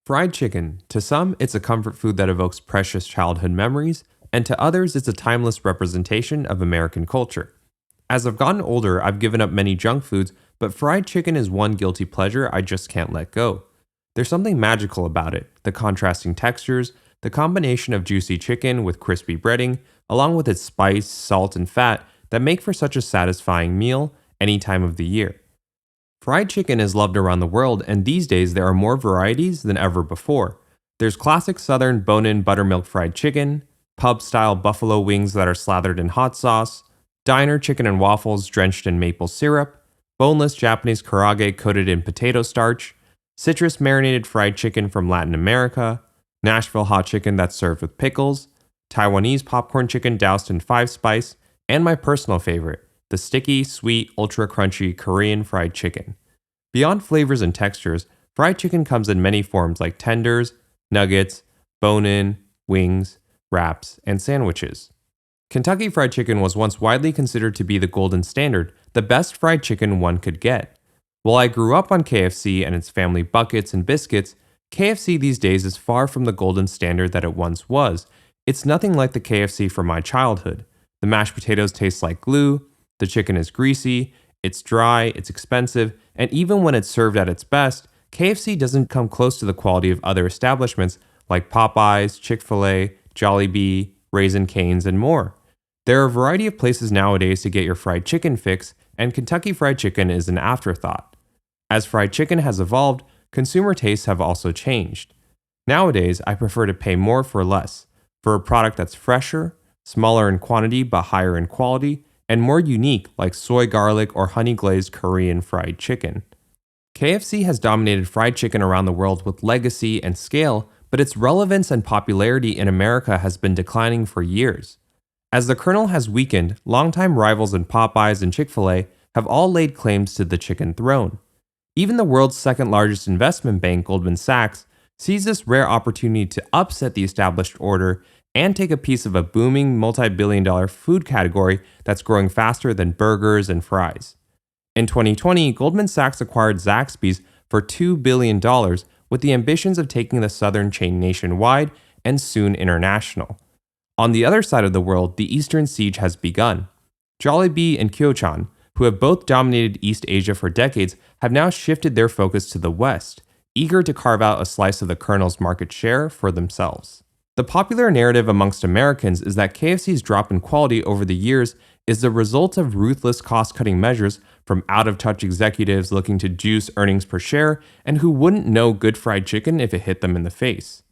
Fried chicken. To some, it's a comfort food that evokes precious childhood memories, and to others, it's a timeless representation of American culture. As I've gotten older, I've given up many junk foods, but fried chicken is one guilty pleasure I just can't let go. There's something magical about it, the contrasting textures, the combination of juicy chicken with crispy breading, along with its spice, salt, and fat that make for such a satisfying meal any time of the year. Fried chicken is loved around the world, and these days there are more varieties than ever before. There's classic southern bone-in buttermilk fried chicken, pub-style buffalo wings that are slathered in hot sauce, diner chicken and waffles drenched in maple syrup, boneless Japanese karaage coated in potato starch, citrus marinated fried chicken from Latin America, Nashville hot chicken that's served with pickles, Taiwanese popcorn chicken doused in five spice, and my personal favorite, the sticky, sweet, ultra crunchy Korean fried chicken. Beyond flavors and textures, fried chicken comes in many forms like tenders, nuggets, bone-in, wings, wraps, and sandwiches. Kentucky Fried Chicken was once widely considered to be the golden standard, the best fried chicken one could get. While I grew up on KFC and its family buckets and biscuits, KFC these days is far from the golden standard that it once was. It's nothing like the KFC from my childhood. The mashed potatoes taste like glue, the chicken is greasy, it's dry, it's expensive, and even when it's served at its best, KFC doesn't come close to the quality of other establishments like Popeyes, Chick-fil-A, Jollibee, Raising Cane's, and more. There are a variety of places nowadays to get your fried chicken fix, and Kentucky Fried Chicken is an afterthought. As fried chicken has evolved, consumer tastes have also changed. Nowadays, I prefer to pay more for less, for a product that's fresher, smaller in quantity but higher in quality, and more unique like soy garlic or honey glazed Korean fried chicken. KFC has dominated fried chicken around the world with legacy and scale, but its relevance and popularity in America has been declining for years. As the kernel has weakened, longtime rivals in Popeyes and Chick-fil-A have all laid claims to the chicken throne. Even the world's second largest investment bank, Goldman Sachs, sees this rare opportunity to upset the established order and take a piece of a booming multi-billion-dollar food category that's growing faster than burgers and fries. In 2020, Goldman Sachs acquired Zaxby's for $2 billion with the ambitions of taking the southern chain nationwide and soon international. On the other side of the world, the eastern siege has begun. Jollibee and Bonchon, who have both dominated East Asia for decades, have now shifted their focus to the West, eager to carve out a slice of the kernel's market share for themselves. The popular narrative amongst Americans is that KFC's drop in quality over the years is the result of ruthless cost-cutting measures from out-of-touch executives looking to juice earnings per share and who wouldn't know good fried chicken if it hit them in the face.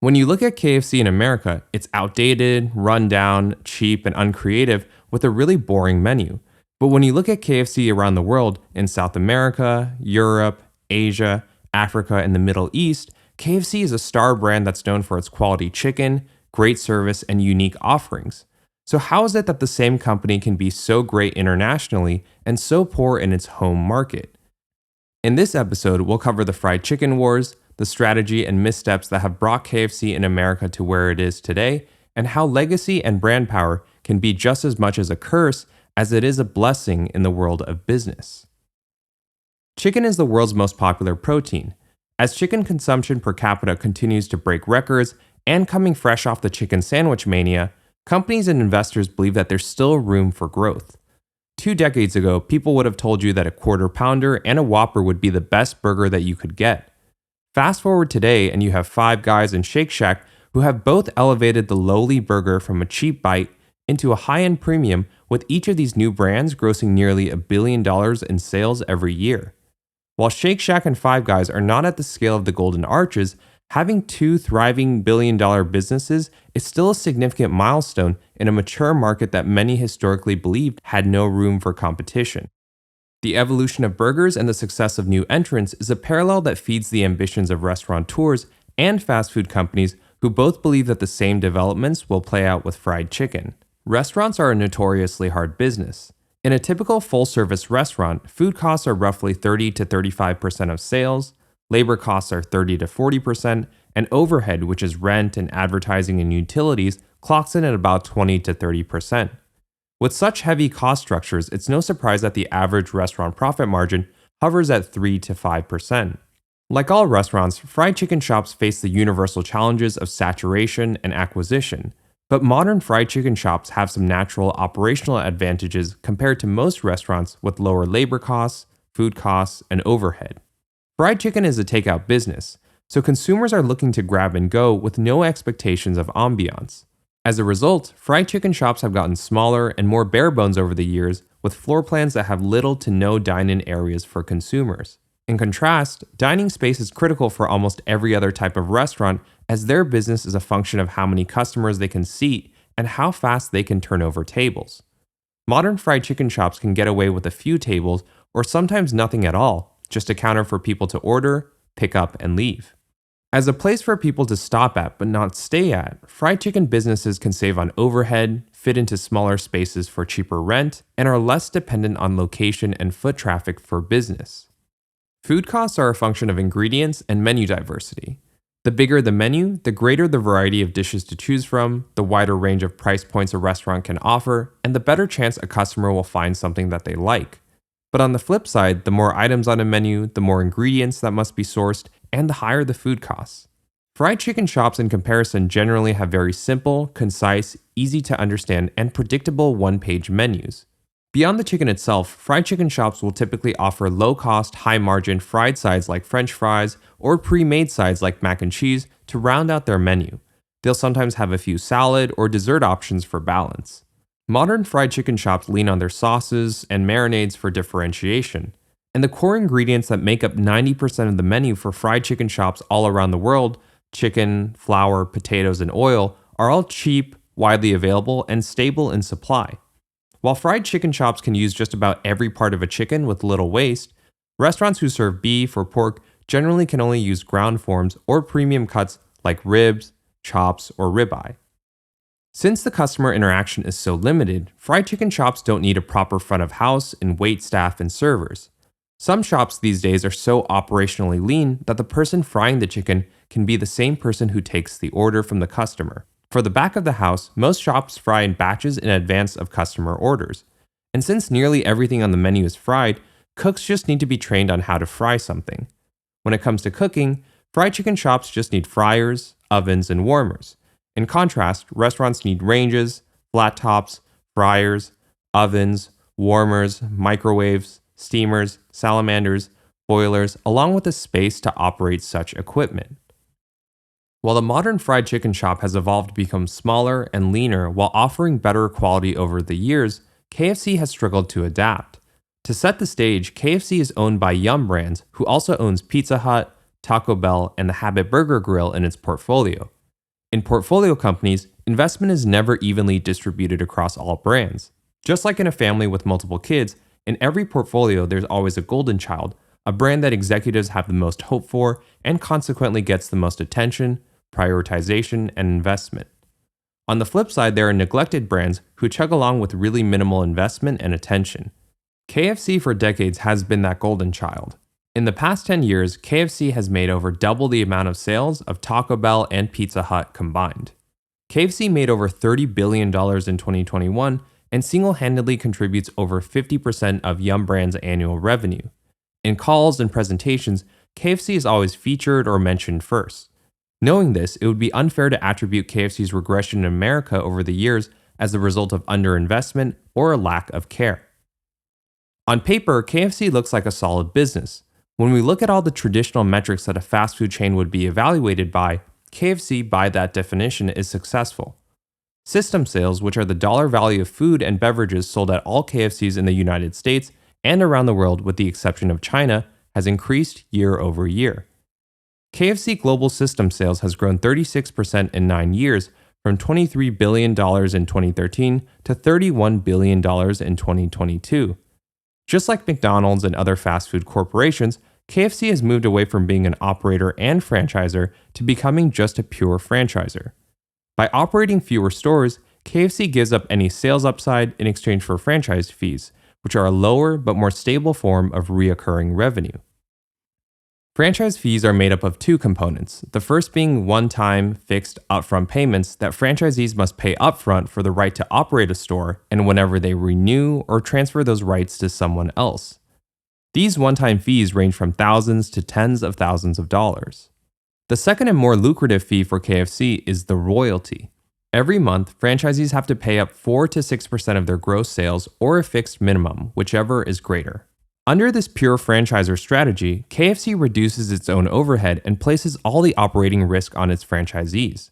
When you look at KFC in America, it's outdated, run down, cheap, and uncreative with a really boring menu. But when you look at KFC around the world, in South America, Europe, Asia, Africa, and the Middle East, KFC is a star brand that's known for its quality chicken, great service, and unique offerings. So how is it that the same company can be so great internationally and so poor in its home market? In this episode, we'll cover the fried chicken wars, the strategy and missteps that have brought KFC in America to where it is today, and how legacy and brand power can be just as much as a curse as it is a blessing in the world of business. Chicken is the world's most popular protein. As chicken consumption per capita continues to break records and coming fresh off the chicken sandwich mania, companies and investors believe that there's still room for growth. 2 decades ago, people would have told you that a quarter pounder and a Whopper would be the best burger that you could get. Fast forward today and you have Five Guys and Shake Shack who have both elevated the lowly burger from a cheap bite into a high-end premium, with each of these new brands grossing nearly $1 billion in sales every year. While Shake Shack and Five Guys are not at the scale of the Golden Arches, having 2 thriving billion-dollar businesses is still a significant milestone in a mature market that many historically believed had no room for competition. The evolution of burgers and the success of new entrants is a parallel that feeds the ambitions of restaurateurs and fast food companies who both believe that the same developments will play out with fried chicken. Restaurants are a notoriously hard business. In a typical full-service restaurant, food costs are roughly 30 to 35% of sales, labor costs are 30 to 40%, and overhead, which is rent and advertising and utilities, clocks in at about 20 to 30%. With such heavy cost structures, it's no surprise that the average restaurant profit margin hovers at 3 to 5%. Like all restaurants, fried chicken shops face the universal challenges of saturation and acquisition. But modern fried chicken shops have some natural operational advantages compared to most restaurants with lower labor costs, food costs, and overhead. Fried chicken is a takeout business, so consumers are looking to grab and go with no expectations of ambiance. As a result, fried chicken shops have gotten smaller and more bare bones over the years, with floor plans that have little to no dine-in areas for consumers. In contrast, dining space is critical for almost every other type of restaurant, as their business is a function of how many customers they can seat and how fast they can turn over tables. Modern fried chicken shops can get away with a few tables or sometimes nothing at all, just a counter for people to order, pick up, and leave. As a place for people to stop at but not stay at, fried chicken businesses can save on overhead, fit into smaller spaces for cheaper rent, and are less dependent on location and foot traffic for business. Food costs are a function of ingredients and menu diversity. The bigger the menu, the greater the variety of dishes to choose from, the wider range of price points a restaurant can offer, and the better chance a customer will find something that they like. But on the flip side, the more items on a menu, the more ingredients that must be sourced, and the higher the food costs. Fried chicken shops in comparison generally have very simple, concise, easy to understand, and predictable one-page menus. Beyond the chicken itself, fried chicken shops will typically offer low-cost, high-margin fried sides like French fries or pre-made sides like mac and cheese to round out their menu. They'll sometimes have a few salad or dessert options for balance. Modern fried chicken shops lean on their sauces and marinades for differentiation. And the core ingredients that make up 90% of the menu for fried chicken shops all around the world, chicken, flour, potatoes, and oil, are all cheap, widely available, and stable in supply. While fried chicken shops can use just about every part of a chicken with little waste, restaurants who serve beef or pork generally can only use ground forms or premium cuts like ribs, chops, or ribeye. Since the customer interaction is so limited, fried chicken shops don't need a proper front of house and wait staff and servers. Some shops these days are so operationally lean that the person frying the chicken can be the same person who takes the order from the customer. For the back of the house, most shops fry in batches in advance of customer orders. And since nearly everything on the menu is fried, cooks just need to be trained on how to fry something. When it comes to cooking, fried chicken shops just need fryers, ovens, and warmers. In contrast, restaurants need ranges, flat tops, fryers, ovens, warmers, microwaves, steamers, salamanders, boilers, along with a space to operate such equipment. While the modern fried chicken shop has evolved to become smaller and leaner while offering better quality over the years, KFC has struggled to adapt. To set the stage, KFC is owned by Yum! Brands, who also owns Pizza Hut, Taco Bell, and the Habit Burger Grill in its portfolio. In portfolio companies, investment is never evenly distributed across all brands. Just like in a family with multiple kids, in every portfolio there's always a golden child, a brand that executives have the most hope for and consequently gets the most attention, prioritization, and investment. On the flip side, there are neglected brands who chug along with really minimal investment and attention. KFC for decades has been that golden child. In the past 10 years, KFC has made over double the amount of sales of Taco Bell and Pizza Hut combined. KFC made over $30 billion in 2021 and single-handedly contributes over 50% of Yum! Brands' annual revenue. In calls and presentations, KFC is always featured or mentioned first. Knowing this, it would be unfair to attribute KFC's regression in America over the years as the result of underinvestment or a lack of care. On paper, KFC looks like a solid business. When we look at all the traditional metrics that a fast food chain would be evaluated by, KFC, by that definition, is successful. System sales, which are the dollar value of food and beverages sold at all KFCs in the United States and around the world with the exception of China, has increased year over year. KFC global system sales has grown 36% in 9 years, from $23 billion in 2013 to $31 billion in 2022. Just like McDonald's and other fast food corporations, KFC has moved away from being an operator and franchisor to becoming just a pure franchisor. By operating fewer stores, KFC gives up any sales upside in exchange for franchise fees, which are a lower but more stable form of recurring revenue. Franchise fees are made up of two components, the first being one-time, fixed, upfront payments that franchisees must pay upfront for the right to operate a store and whenever they renew or transfer those rights to someone else. These one-time fees range from thousands to tens of thousands of dollars. The second and more lucrative fee for KFC is the royalty. Every month, franchisees have to pay up 4 to 6% of their gross sales or a fixed minimum, whichever is greater. Under this pure franchisor strategy, KFC reduces its own overhead and places all the operating risk on its franchisees.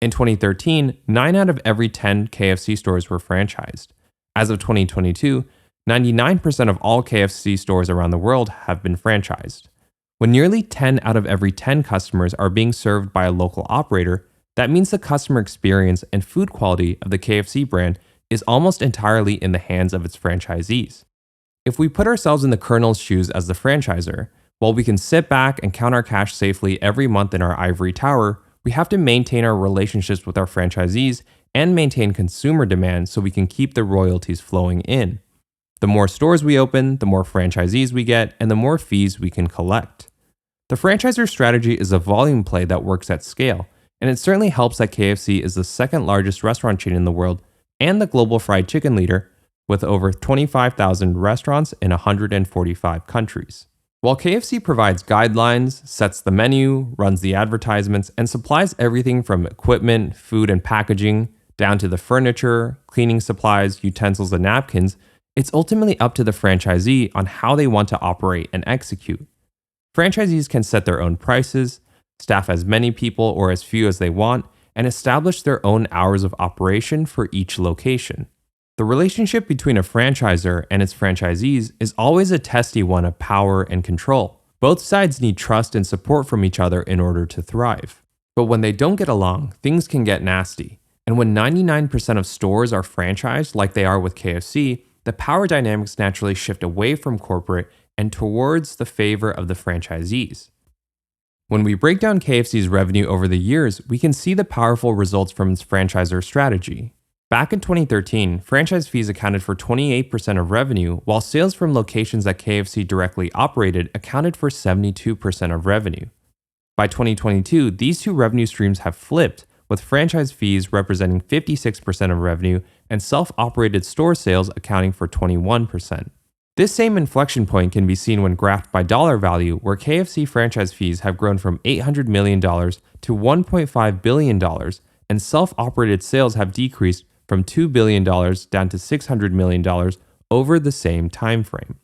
In 2013, 9 out of every 10 KFC stores were franchised. As of 2022, 99% of all KFC stores around the world have been franchised. When nearly 10 out of every 10 customers are being served by a local operator, that means the customer experience and food quality of the KFC brand is almost entirely in the hands of its franchisees. If we put ourselves in the Colonel's shoes as the franchisor, while we can sit back and count our cash safely every month in our ivory tower, we have to maintain our relationships with our franchisees and maintain consumer demand so we can keep the royalties flowing in. The more stores we open, the more franchisees we get, and the more fees we can collect. The franchisor strategy is a volume play that works at scale, and it certainly helps that KFC is the second largest restaurant chain in the world and the global fried chicken leader with over 25,000 restaurants in 145 countries. While KFC provides guidelines, sets the menu, runs the advertisements, and supplies everything from equipment, food, and packaging, down to the furniture, cleaning supplies, utensils, and napkins, it's ultimately up to the franchisee on how they want to operate and execute. Franchisees can set their own prices, staff as many people or as few as they want, and establish their own hours of operation for each location. The relationship between a franchisor and its franchisees is always a testy one of power and control. Both sides need trust and support from each other in order to thrive. But when they don't get along, things can get nasty. And when 99% of stores are franchised like they are with KFC, the power dynamics naturally shift away from corporate and towards the favor of the franchisees. When we break down KFC's revenue over the years, we can see the powerful results from its franchisor strategy. Back in 2013, franchise fees accounted for 28% of revenue, while sales from locations that KFC directly operated accounted for 72% of revenue. By 2022, these two revenue streams have flipped, with franchise fees representing 56% of revenue and self-operated store sales accounting for 21%. This same inflection point can be seen when graphed by dollar value, where KFC franchise fees have grown from $800 million to $1.5 billion, and self-operated sales have decreased from $2 billion down to $600 million over the same time frame.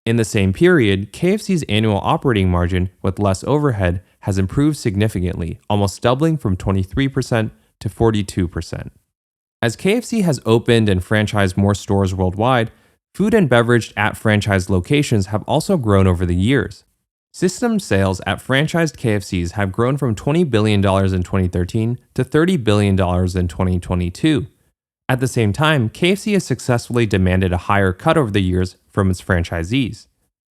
In the same period, KFC's annual operating margin with less overhead has improved significantly, almost doubling from 23% to 42%. As KFC has opened and franchised more stores worldwide, food and beverage at franchise locations have also grown over the years. System sales at franchised KFCs have grown from $20 billion in 2013 to $30 billion in 2022. At the same time, KFC has successfully demanded a higher cut over the years from its franchisees.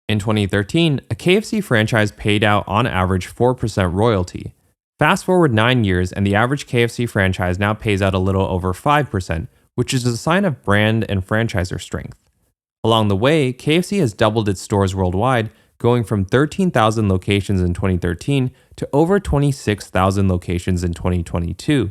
In 2013, a KFC franchise paid out on average 4% royalty. Fast forward 9 years, and the average KFC franchise now pays out a little over 5%, which is a sign of brand and franchisor strength. Along the way, KFC has doubled its stores worldwide, going from 13,000 locations in 2013 to over 26,000 locations in 2022.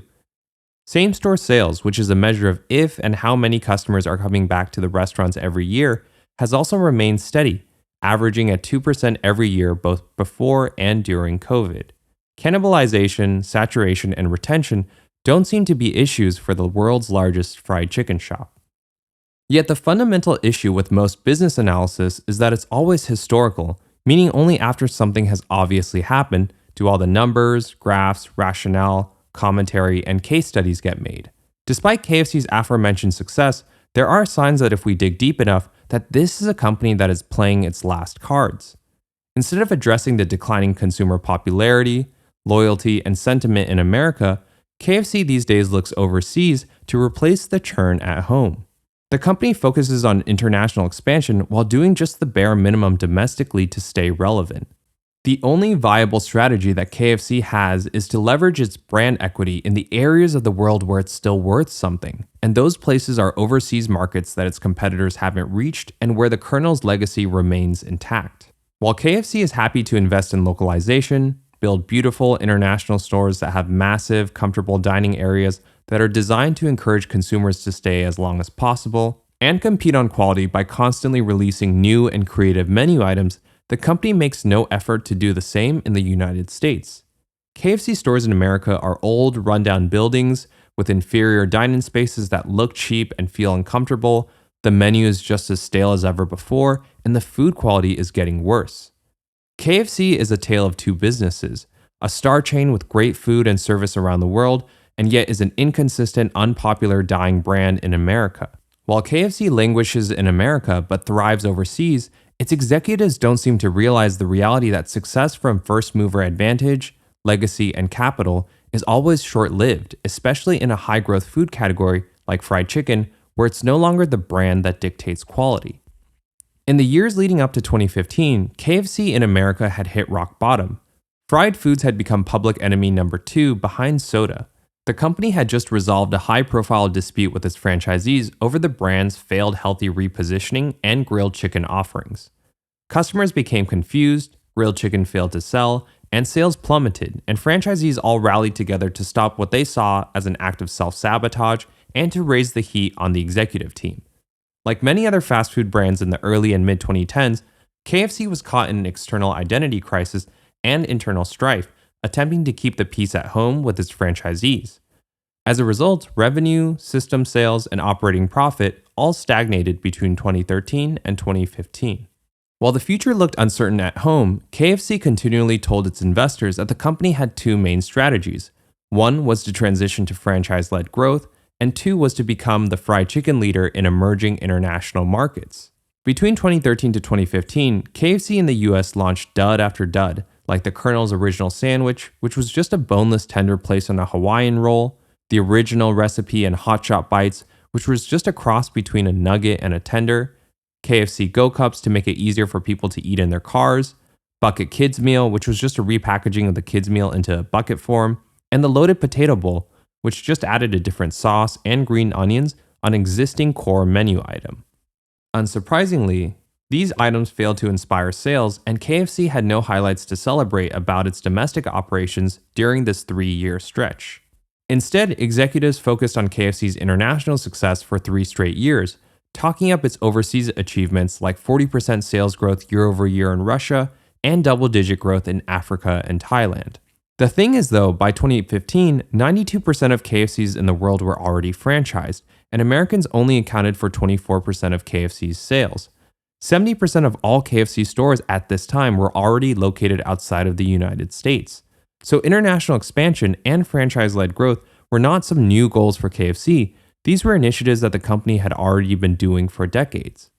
Same-store sales, which is a measure of if and how many customers are coming back to the restaurants every year, has also remained steady, averaging at 2% every year both before and during COVID. Cannibalization, saturation, and retention don't seem to be issues for the world's largest fried chicken shop. Yet the fundamental issue with most business analysis is that it's always historical, meaning only after something has obviously happened do all the numbers, graphs, rationale, commentary, and case studies get made. Despite KFC's aforementioned success, there are signs that if we dig deep enough, that this is a company that is playing its last cards. Instead of addressing the declining consumer popularity, loyalty, and sentiment in America, KFC these days looks overseas to replace the churn at home. The company focuses on international expansion while doing just the bare minimum domestically to stay relevant. The only viable strategy that KFC has is to leverage its brand equity in the areas of the world where it's still worth something, and those places are overseas markets that its competitors haven't reached and where the Colonel's legacy remains intact. While KFC is happy to invest in localization, build beautiful international stores that have massive, comfortable dining areas that are designed to encourage consumers to stay as long as possible, and compete on quality by constantly releasing new and creative menu items, the company makes no effort to do the same in the United States. KFC stores in America are old, rundown buildings with inferior dining spaces that look cheap and feel uncomfortable. The menu is just as stale as ever before, and the food quality is getting worse. KFC is a tale of two businesses, a star chain with great food and service around the world, and yet is an inconsistent, unpopular, dying brand in America. While KFC languishes in America but thrives overseas, its executives don't seem to realize the reality that success from first mover advantage, legacy, and capital is always short lived, especially in a high growth food category like fried chicken, where it's no longer the brand that dictates quality. In the years leading up to 2015, KFC in America had hit rock bottom. Fried foods had become public enemy number 2 behind soda. The company had just resolved a high-profile dispute with its franchisees over the brand's failed healthy repositioning and grilled chicken offerings. Customers became confused, grilled chicken failed to sell, and sales plummeted, and franchisees all rallied together to stop what they saw as an act of self-sabotage and to raise the heat on the executive team. Like many other fast food brands in the early and mid-2010s, KFC was caught in an external identity crisis and internal strife, attempting to keep the peace at home with its franchisees. As a result, revenue, system sales, and operating profit all stagnated between 2013 and 2015. While the future looked uncertain at home, KFC continually told its investors that the company had two main strategies. One was to transition to franchise-led growth, and two was to become the fried chicken leader in emerging international markets. Between 2013 to 2015, KFC in the US launched dud after dud, like the Colonel's Original Sandwich, which was just a boneless tender placed on a Hawaiian roll, the Original Recipe and Hot Shot Bites, which was just a cross between a nugget and a tender, KFC Go Cups to make it easier for people to eat in their cars, Bucket Kids Meal, which was just a repackaging of the kids meal into a bucket form, and the Loaded Potato Bowl, which just added a different sauce and green onions on an existing core menu item. Unsurprisingly, these items failed to inspire sales, and KFC had no highlights to celebrate about its domestic operations during this 3-year stretch. Instead, executives focused on KFC's international success for 3 straight years, talking up its overseas achievements like 40% sales growth year over year in Russia and double-digit growth in Africa and Thailand. The thing is though, by 2015, 92% of KFCs in the world were already franchised, and Americans only accounted for 24% of KFC's sales. 70% of all KFC stores at this time were already located outside of the United States. So international expansion and franchise-led growth were not some new goals for KFC. These were initiatives that the company had already been doing for decades.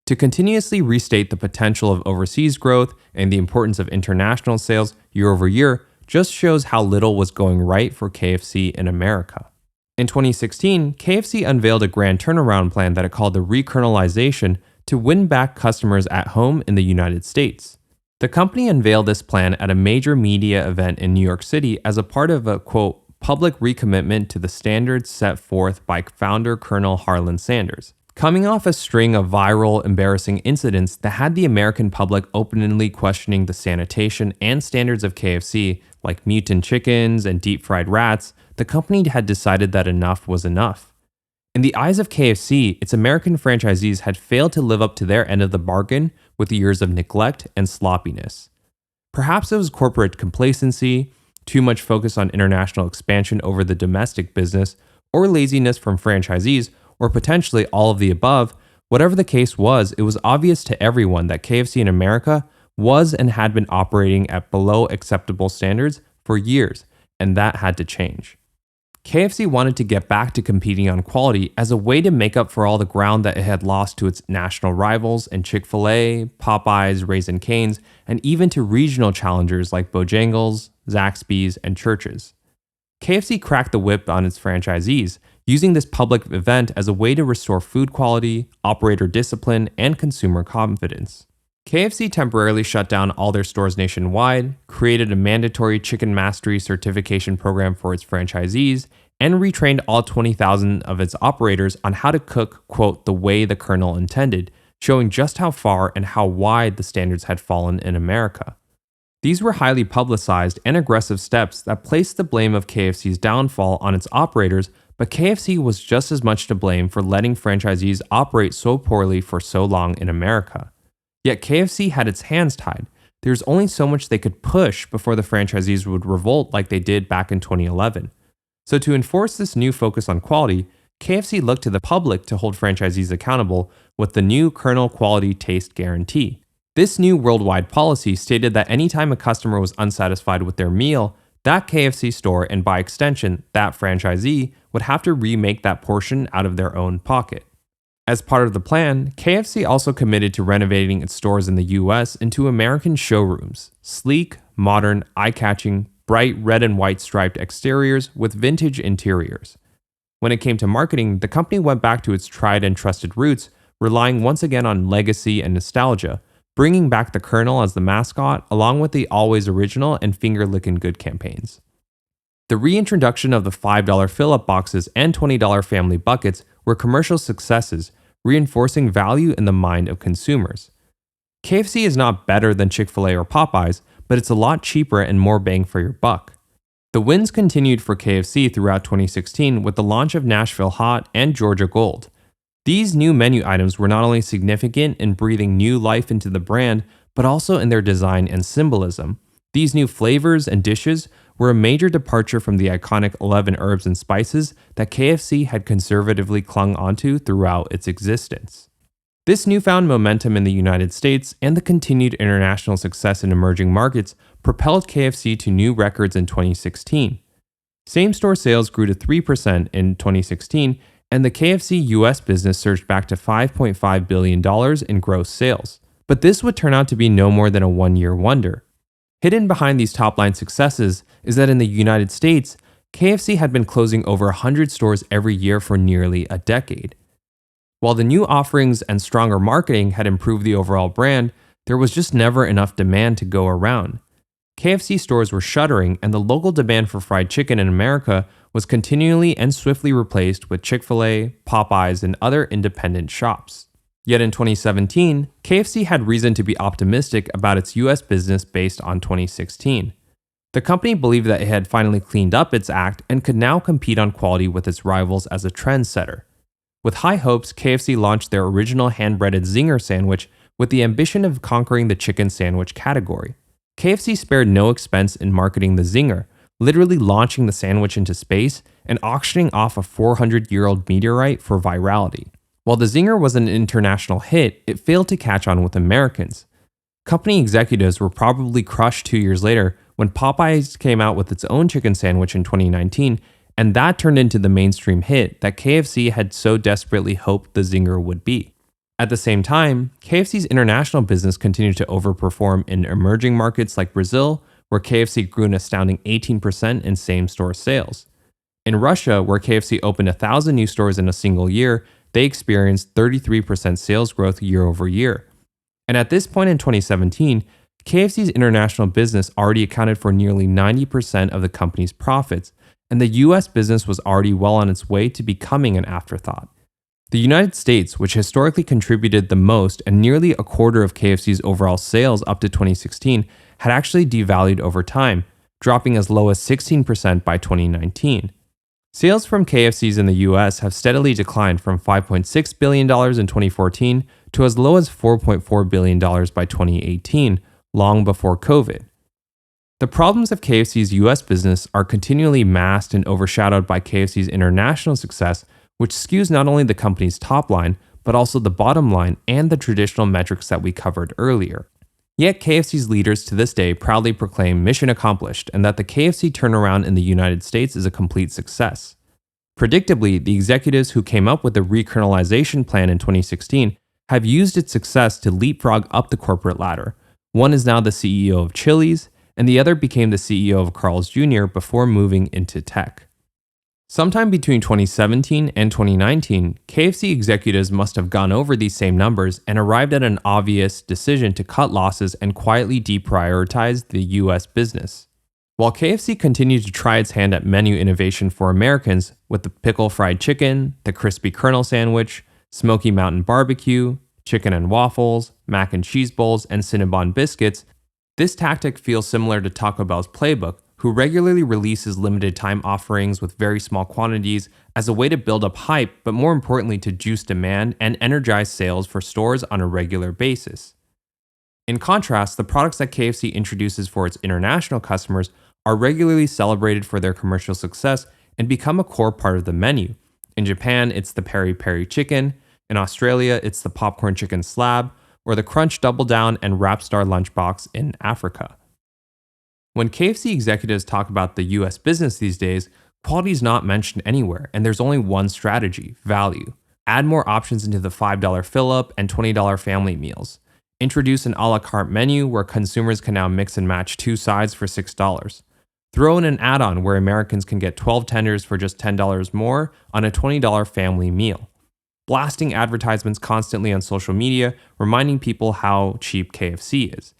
To continuously restate the potential of overseas growth and the importance of international sales year over year just shows how little was going right for KFC in America. In 2016, KFC unveiled a grand turnaround plan that it called the re-colonelization to win back customers at home in the United States. The company unveiled this plan at a major media event in New York City as a part of a, quote, public recommitment to the standards set forth by founder Colonel Harlan Sanders. Coming off a string of viral, embarrassing incidents that had the American public openly questioning the sanitation and standards of KFC, like mutant chickens and deep-fried rats, the company had decided that enough was enough. In the eyes of KFC, its American franchisees had failed to live up to their end of the bargain with years of neglect and sloppiness. Perhaps it was corporate complacency, too much focus on international expansion over the domestic business, or laziness from franchisees, or potentially all of the above. Whatever the case was, it was obvious to everyone that KFC in America was and had been operating at below acceptable standards for years, and that had to change. KFC wanted to get back to competing on quality as a way to make up for all the ground that it had lost to its national rivals and Chick-fil-A, Popeyes, Raising Cane's, and even to regional challengers like Bojangles, Zaxby's, and Church's. KFC cracked the whip on its franchisees, using this public event as a way to restore food quality, operator discipline, and consumer confidence. KFC temporarily shut down all their stores nationwide, created a mandatory chicken mastery certification program for its franchisees, and retrained all 20,000 of its operators on how to cook, quote, the way the Colonel intended, showing just how far and how wide the standards had fallen in America. These were highly publicized and aggressive steps that placed the blame of KFC's downfall on its operators, but KFC was just as much to blame for letting franchisees operate so poorly for so long in America. Yet KFC had its hands tied. There's only so much they could push before the franchisees would revolt like they did back in 2011. So to enforce this new focus on quality, KFC looked to the public to hold franchisees accountable with the new Colonel Quality Taste Guarantee. This new worldwide policy stated that anytime a customer was unsatisfied with their meal, that KFC store, and by extension, that franchisee, would have to remake that portion out of their own pocket. As part of the plan, KFC also committed to renovating its stores in the US into American showrooms, sleek, modern, eye-catching, bright red and white striped exteriors with vintage interiors. When it came to marketing, the company went back to its tried and trusted roots, relying once again on legacy and nostalgia, bringing back the Colonel as the mascot, along with the Always Original and Finger Lickin' Good campaigns. The reintroduction of the $5 fill-up boxes and $20 family buckets were commercial successes, reinforcing value in the mind of consumers. KFC is not better than Chick-fil-A or Popeyes, but it's a lot cheaper and more bang for your buck. The wins continued for KFC throughout 2016 with the launch of Nashville Hot and Georgia Gold. These new menu items were not only significant in breathing new life into the brand, but also in their design and symbolism. These new flavors and dishes were a major departure from the iconic 11 herbs and spices that KFC had conservatively clung onto throughout its existence. This newfound momentum in the United States and the continued international success in emerging markets propelled KFC to new records in 2016. Same-store sales grew to 3% in 2016, and the KFC US business surged back to $5.5 billion in gross sales. But this would turn out to be no more than a one-year wonder. Hidden behind these top-line successes is that in the United States, KFC had been closing over 100 stores every year for nearly a decade. While the new offerings and stronger marketing had improved the overall brand, there was just never enough demand to go around. KFC stores were shuttering, and the local demand for fried chicken in America was continually and swiftly replaced with Chick-fil-A, Popeyes, and other independent shops. Yet in 2017, KFC had reason to be optimistic about its US business based on 2016. The company believed that it had finally cleaned up its act and could now compete on quality with its rivals as a trendsetter. With high hopes, KFC launched their original hand-breaded Zinger sandwich with the ambition of conquering the chicken sandwich category. KFC spared no expense in marketing the Zinger, literally launching the sandwich into space and auctioning off a 400-year-old meteorite for virality. While the Zinger was an international hit, it failed to catch on with Americans. Company executives were probably crushed 2 years later when Popeyes came out with its own chicken sandwich in 2019, and that turned into the mainstream hit that KFC had so desperately hoped the Zinger would be. At the same time, KFC's international business continued to overperform in emerging markets like Brazil, where KFC grew an astounding 18% in same-store sales. In Russia, where KFC opened 1,000 new stores in a single year, they experienced 33% sales growth year over year. And at this point in 2017, KFC's international business already accounted for nearly 90% of the company's profits, and the US business was already well on its way to becoming an afterthought. The United States, which historically contributed the most and nearly a quarter of KFC's overall sales up to 2016, had actually devalued over time, dropping as low as 16% by 2019. Sales from KFCs in the US have steadily declined from $5.6 billion in 2014 to as low as $4.4 billion by 2018, long before COVID. The problems of KFC's US business are continually masked and overshadowed by KFC's international success, which skews not only the company's top line, but also the bottom line and the traditional metrics that we covered earlier. Yet KFC's leaders to this day proudly proclaim mission accomplished and that the KFC turnaround in the United States is a complete success. Predictably, the executives who came up with the re-colonelization plan in 2016 have used its success to leapfrog up the corporate ladder. One is now the CEO of Chili's, and the other became the CEO of Carl's Jr. before moving into tech. Sometime between 2017 and 2019, KFC executives must have gone over these same numbers and arrived at an obvious decision to cut losses and quietly deprioritize the US business. While KFC continued to try its hand at menu innovation for Americans with the pickle fried chicken, the crispy Colonel sandwich, Smoky Mountain barbecue, chicken and waffles, mac and cheese bowls, and Cinnabon biscuits, this tactic feels similar to Taco Bell's playbook, who regularly releases limited time offerings with very small quantities as a way to build up hype, but more importantly, to juice demand and energize sales for stores on a regular basis. In contrast, the products that KFC introduces for its international customers are regularly celebrated for their commercial success and become a core part of the menu. In Japan, it's the peri peri chicken. In Australia, it's the popcorn chicken slab, or the Crunch Double Down and Rapstar Lunchbox in Africa. When KFC executives talk about the US business these days, quality is not mentioned anywhere, and there's only one strategy: value. Add more options into the $5 fill-up and $20 family meals. Introduce an a la carte menu where consumers can now mix and match 2 sides for $6. Throw in an add-on where Americans can get 12 tenders for just $10 more on a $20 family meal. Blasting advertisements constantly on social media, reminding people how cheap KFC is.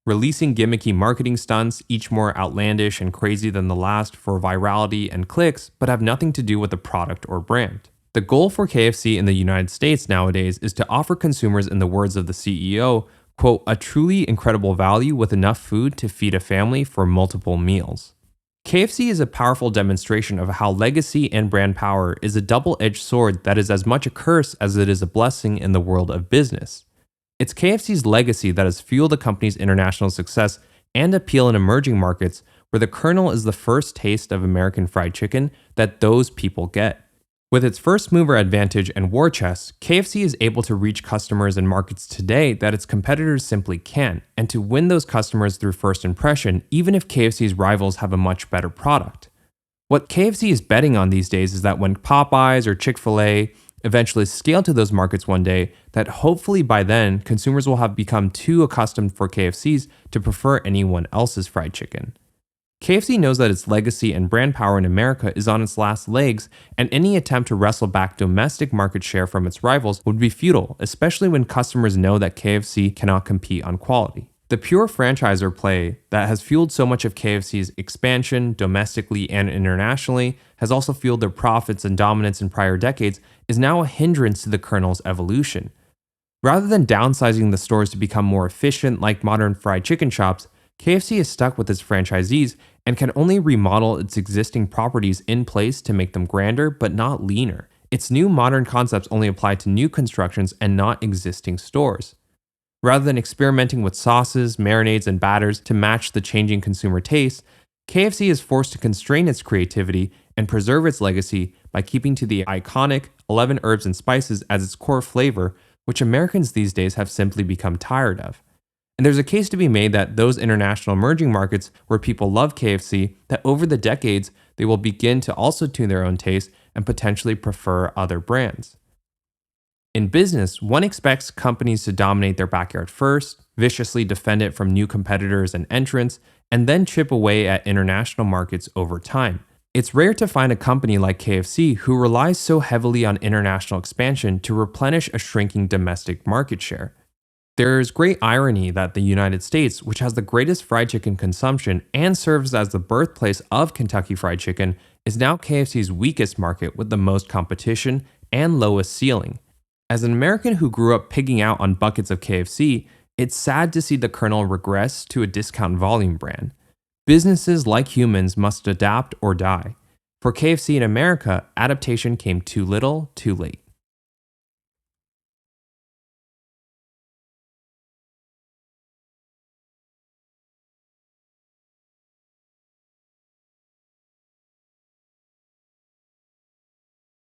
Releasing gimmicky marketing stunts, each more outlandish and crazy than the last, for virality and clicks, but have nothing to do with the product or brand. The goal for KFC in the United States nowadays is to offer consumers, in the words of the CEO, quote, a truly incredible value with enough food to feed a family for multiple meals. KFC is a powerful demonstration of how legacy and brand power is a double-edged sword that is as much a curse as it is a blessing in the world of business. It's KFC's legacy that has fueled the company's international success and appeal in emerging markets, where the Colonel is the first taste of American fried chicken that those people get. With its first mover advantage and war chest, KFC is able to reach customers in markets today that its competitors simply can't, and to win those customers through first impression, even if KFC's rivals have a much better product. What KFC is betting on these days is that when Popeyes or Fil-A eventually scale to those markets one day, that hopefully by then, consumers will have become too accustomed for KFC's to prefer anyone else's fried chicken. KFC knows that its legacy and brand power in America is on its last legs, and any attempt to wrestle back domestic market share from its rivals would be futile, especially when customers know that KFC cannot compete on quality. The pure franchisor play that has fueled so much of KFC's expansion domestically and internationally, has also fueled their profits and dominance in prior decades, is now a hindrance to the Colonel's evolution. Rather than downsizing the stores to become more efficient like modern fried chicken shops, KFC is stuck with its franchisees and can only remodel its existing properties in place to make them grander but not leaner. Its new modern concepts only apply to new constructions and not existing stores. Rather than experimenting with sauces, marinades, and batters to match the changing consumer tastes, KFC is forced to constrain its creativity and preserve its legacy by keeping to the iconic 11 herbs and spices as its core flavor, which Americans these days have simply become tired of. And there's a case to be made that those international emerging markets where people love KFC, that over the decades, they will begin to also tune their own taste and potentially prefer other brands. In business, one expects companies to dominate their backyard first, viciously defend it from new competitors and entrants, and then chip away at international markets over time. It's rare to find a company like KFC who relies so heavily on international expansion to replenish a shrinking domestic market share. There's great irony that the United States, which has the greatest fried chicken consumption and serves as the birthplace of Kentucky Fried Chicken, is now KFC's weakest market with the most competition and lowest ceiling. As an American who grew up pigging out on buckets of KFC, it's sad to see the Colonel regress to a discount volume brand. Businesses, like humans, must adapt or die. For KFC in America, adaptation came too little, too late.